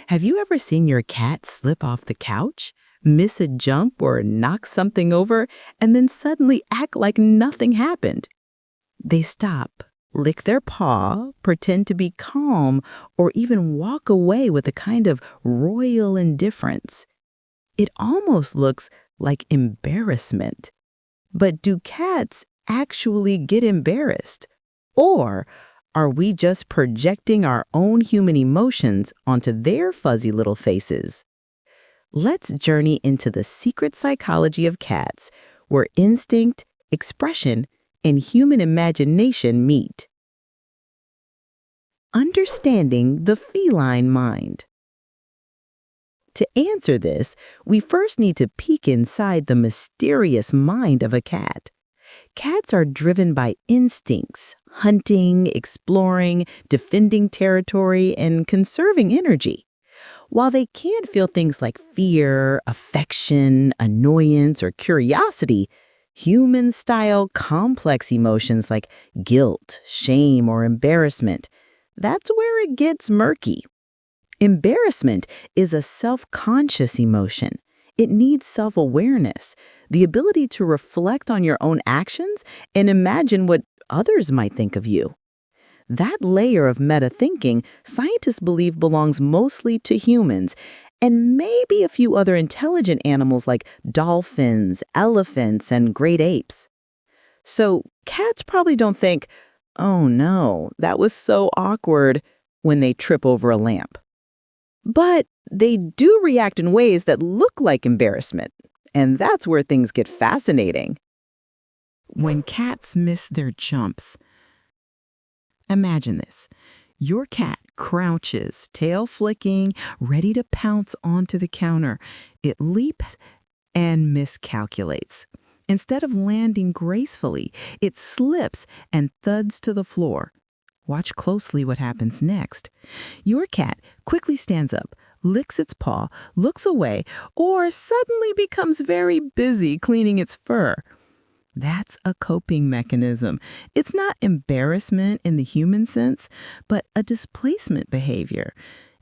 Have you ever seen your cat slip off the couch, miss a jump or knock something over, and then suddenly act like nothing happened? They stop, lick their paw, pretend to be calm, or even walk away with a kind of royal indifference. It almost looks like embarrassment. But do cats actually get embarrassed? Or are we just projecting our own human emotions onto their fuzzy little faces? Let's journey into the secret psychology of cats, where instinct, expression, and human imagination meet. Understanding the feline mind. To answer this, we first need to peek inside the mysterious mind of a cat. Cats are driven by instincts, hunting, exploring, defending territory, and conserving energy. While they can feel things like fear, affection, annoyance, or curiosity, human-style complex emotions like guilt, shame, or embarrassment, that's where it gets murky. Embarrassment is a self-conscious emotion. It needs self-awareness, the ability to reflect on your own actions and imagine what others might think of you. That layer of meta-thinking, scientists believe belongs mostly to humans and maybe a few other intelligent animals like dolphins, elephants, and great apes. So cats probably don't think, "Oh no, that was so awkward," when they trip over a lamp. But they do react in ways that look like embarrassment, and that's where things get fascinating. When cats miss their jumps, imagine this. Your cat crouches, tail flicking, ready to pounce onto the counter. It leaps and miscalculates. Instead of landing gracefully, it slips and thuds to the floor. Watch closely what happens next. Your cat quickly stands up, licks its paw, looks away, or suddenly becomes very busy cleaning its fur. That's a coping mechanism. It's not embarrassment in the human sense, but a displacement behavior.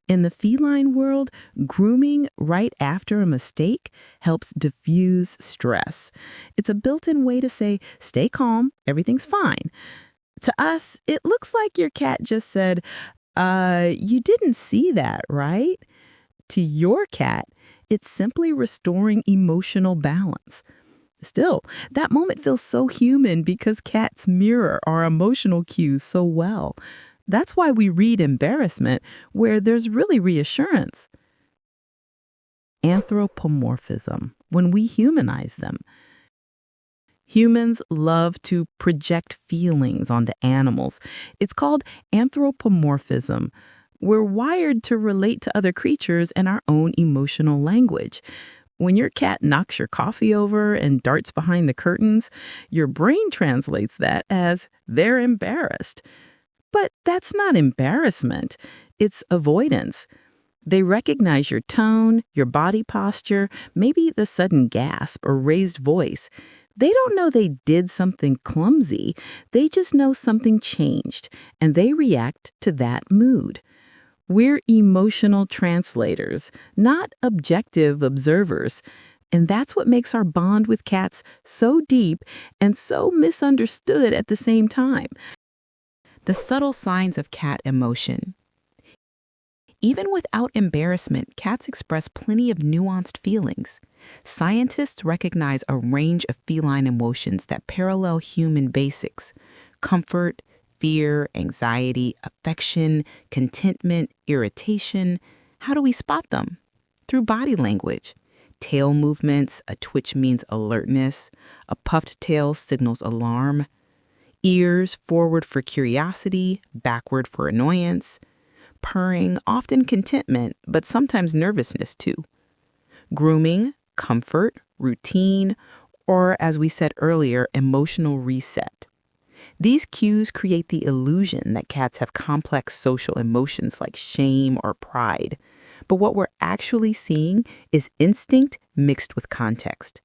In the feline world, grooming right after a mistake helps diffuse stress. It's a built-in way to say, "Stay calm, everything's fine." To us, it looks like your cat just said, "You didn't see that, right?" To your cat, it's simply restoring emotional balance. Still, that moment feels so human because cats mirror our emotional cues so well. That's why we read embarrassment where there's really reassurance. Anthropomorphism, when we humanize them. Humans love to project feelings onto animals. It's called anthropomorphism. We're wired to relate to other creatures in our own emotional language. When your cat knocks your coffee over and darts behind the curtains, your brain translates that as they're embarrassed. But that's not embarrassment. It's avoidance. They recognize your tone, your body posture, maybe the sudden gasp or raised voice. They don't know they did something clumsy. They just know something changed, and they react to that mood. We're emotional translators, not objective observers. And that's what makes our bond with cats so deep and so misunderstood at the same time. The subtle signs of cat emotion. Even without embarrassment, cats express plenty of nuanced feelings. Scientists recognize a range of feline emotions that parallel human basics: comfort, fear, anxiety, affection, contentment, irritation. How do we spot them? Through body language. Tail movements, a twitch means alertness. A puffed tail signals alarm. Ears, forward for curiosity, backward for annoyance. Purring, often contentment, but sometimes nervousness too. Grooming, comfort, routine, or as we said earlier, emotional reset. These cues create the illusion that cats have complex social emotions like shame or pride. But what we're actually seeing is instinct mixed with context.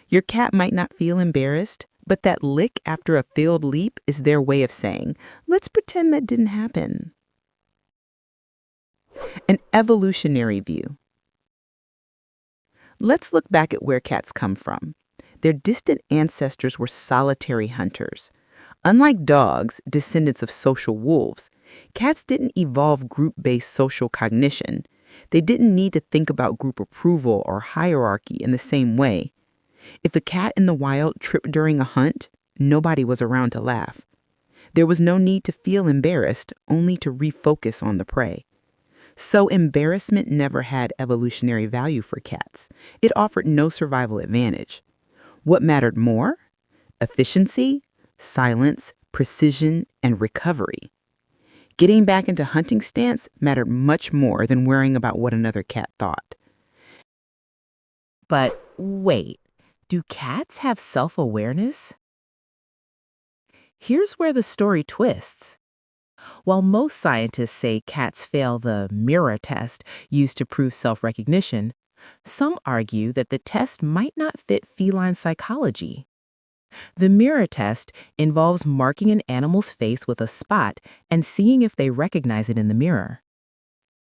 Your cat might not feel embarrassed, but that lick after a failed leap is their way of saying, "Let's pretend that didn't happen." An evolutionary view. Let's look back at where cats come from. Their distant ancestors were solitary hunters. Unlike dogs, descendants of social wolves, cats didn't evolve group-based social cognition. They didn't need to think about group approval or hierarchy in the same way. If a cat in the wild tripped during a hunt, nobody was around to laugh. There was no need to feel embarrassed, only to refocus on the prey. So embarrassment never had evolutionary value for cats. It offered no survival advantage. What mattered more? Efficiency, silence, precision, and recovery. Getting back into hunting stance mattered much more than worrying about what another cat thought. But wait, do cats have self-awareness? Here's where the story twists. While most scientists say cats fail the mirror test used to prove self-recognition, some argue that the test might not fit feline psychology. The mirror test involves marking an animal's face with a spot and seeing if they recognize it in the mirror.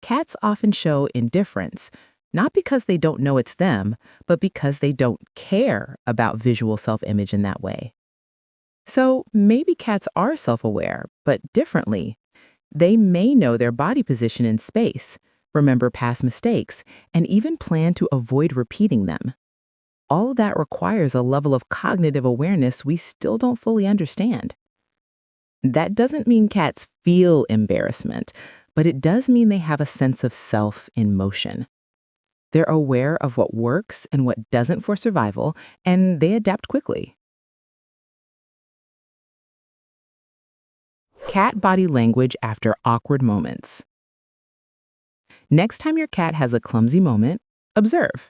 Cats often show indifference, not because they don't know it's them, but because they don't care about visual self-image in that way. So maybe cats are self-aware, but differently. They may know their body position in space, remember past mistakes, and even plan to avoid repeating them. All of that requires a level of cognitive awareness we still don't fully understand. That doesn't mean cats feel embarrassment, but it does mean they have a sense of self in motion. They're aware of what works and what doesn't for survival, and they adapt quickly. Cat body language after awkward moments. Next time your cat has a clumsy moment, observe.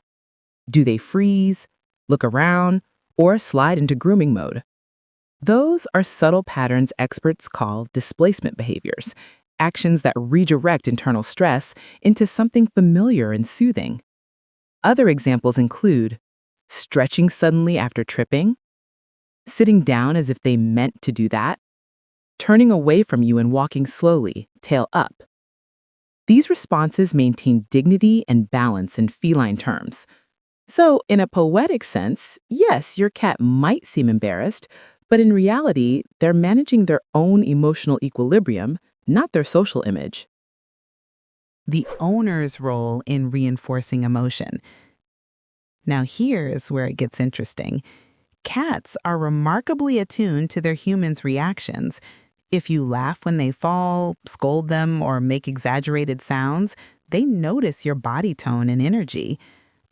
Do they freeze, look around, or slide into grooming mode? Those are subtle patterns experts call displacement behaviors, actions that redirect internal stress into something familiar and soothing. Other examples include stretching suddenly after tripping, sitting down as if they meant to do that, turning away from you and walking slowly, tail up. These responses maintain dignity and balance in feline terms. So, in a poetic sense, yes, your cat might seem embarrassed, but in reality, they're managing their own emotional equilibrium, not their social image. The owner's role in reinforcing emotion. Now, here's where it gets interesting. Cats are remarkably attuned to their humans' reactions. If you laugh when they fall, scold them, or make exaggerated sounds, they notice your body tone and energy.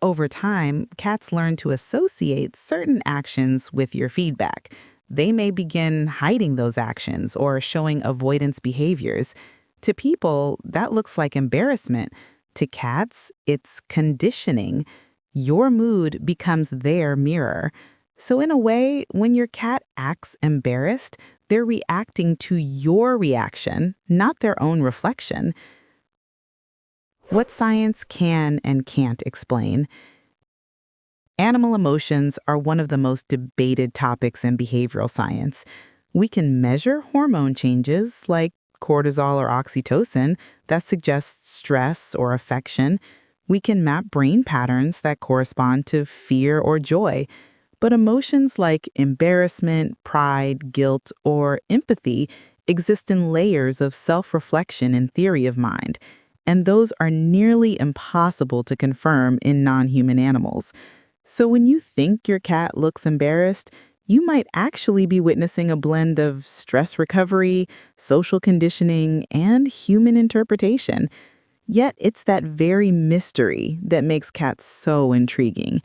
Over time, cats learn to associate certain actions with your feedback. They may begin hiding those actions or showing avoidance behaviors. To people, that looks like embarrassment. To cats, it's conditioning. Your mood becomes their mirror. So in a way, when your cat acts embarrassed, they're reacting to your reaction, not their own reflection. What science can and can't explain. Animal emotions are one of the most debated topics in behavioral science. We can measure hormone changes like cortisol or oxytocin that suggests stress or affection. We can map brain patterns that correspond to fear or joy. But emotions like embarrassment, pride, guilt, or empathy exist in layers of self-reflection and theory of mind, and those are nearly impossible to confirm in non-human animals. So when you think your cat looks embarrassed, you might actually be witnessing a blend of stress recovery, social conditioning, and human interpretation. Yet it's that very mystery that makes cats so intriguing.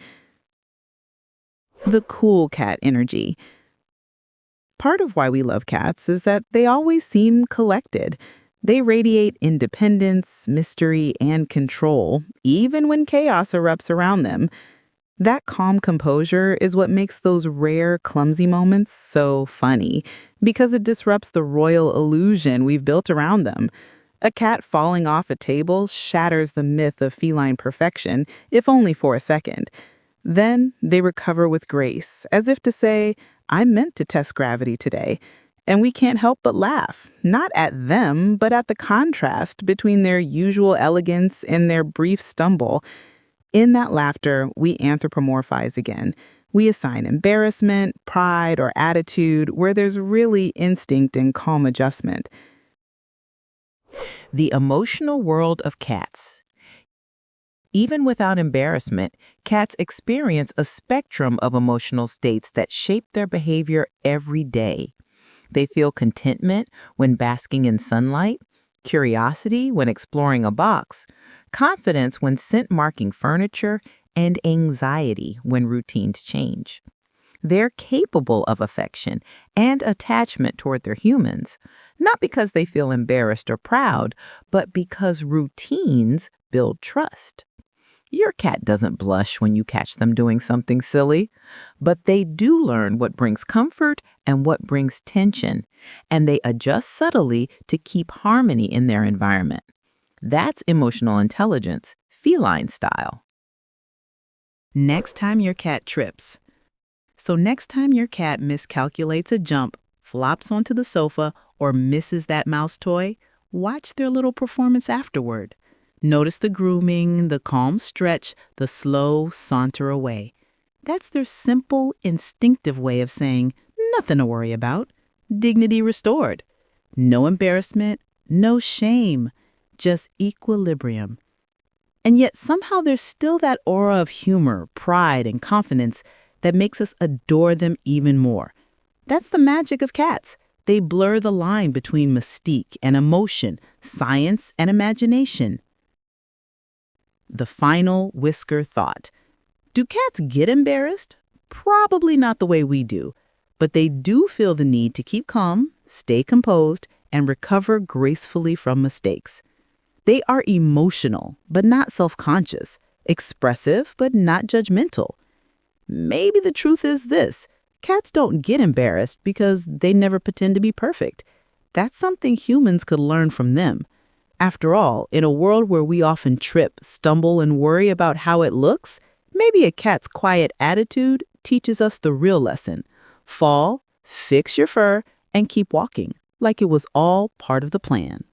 The cool cat energy. Part of why we love cats is that they always seem collected. They radiate independence, mystery, and control, even when chaos erupts around them. That calm composure is what makes those rare, clumsy moments so funny, because it disrupts the royal illusion we've built around them. A cat falling off a table shatters the myth of feline perfection, if only for a second. Then they recover with grace, as if to say, I meant to test gravity today. And we can't help but laugh, not at them, but at the contrast between their usual elegance and their brief stumble. In that laughter, we anthropomorphize again. We assign embarrassment, pride, or attitude where there's really instinct and calm adjustment. The emotional world of cats. Even without embarrassment, cats experience a spectrum of emotional states that shape their behavior every day. They feel contentment when basking in sunlight, curiosity when exploring a box, confidence when scent marking furniture, and anxiety when routines change. They're capable of affection and attachment toward their humans, not because they feel embarrassed or proud, but because routines build trust. Your cat doesn't blush when you catch them doing something silly, but they do learn what brings comfort and what brings tension, and they adjust subtly to keep harmony in their environment. That's emotional intelligence, feline style. Next time your cat trips. So next time your cat miscalculates a jump, flops onto the sofa, or misses that mouse toy, watch their little performance afterward. Notice the grooming, the calm stretch, the slow saunter away. That's their simple, instinctive way of saying, nothing to worry about. Dignity restored. No embarrassment, no shame, just equilibrium. And yet somehow there's still that aura of humor, pride, and confidence that makes us adore them even more. That's the magic of cats. They blur the line between mystique and emotion, science and imagination. The final whisker thought. Do cats get embarrassed? Probably not the way we do, but they do feel the need to keep calm, stay composed, and recover gracefully from mistakes. They are emotional, but not self-conscious, expressive, but not judgmental. Maybe the truth is this: cats don't get embarrassed because they never pretend to be perfect. That's something humans could learn from them. After all, in a world where we often trip, stumble, and worry about how it looks, maybe a cat's quiet attitude teaches us the real lesson. Fall, fix your fur, and keep walking, like it was all part of the plan.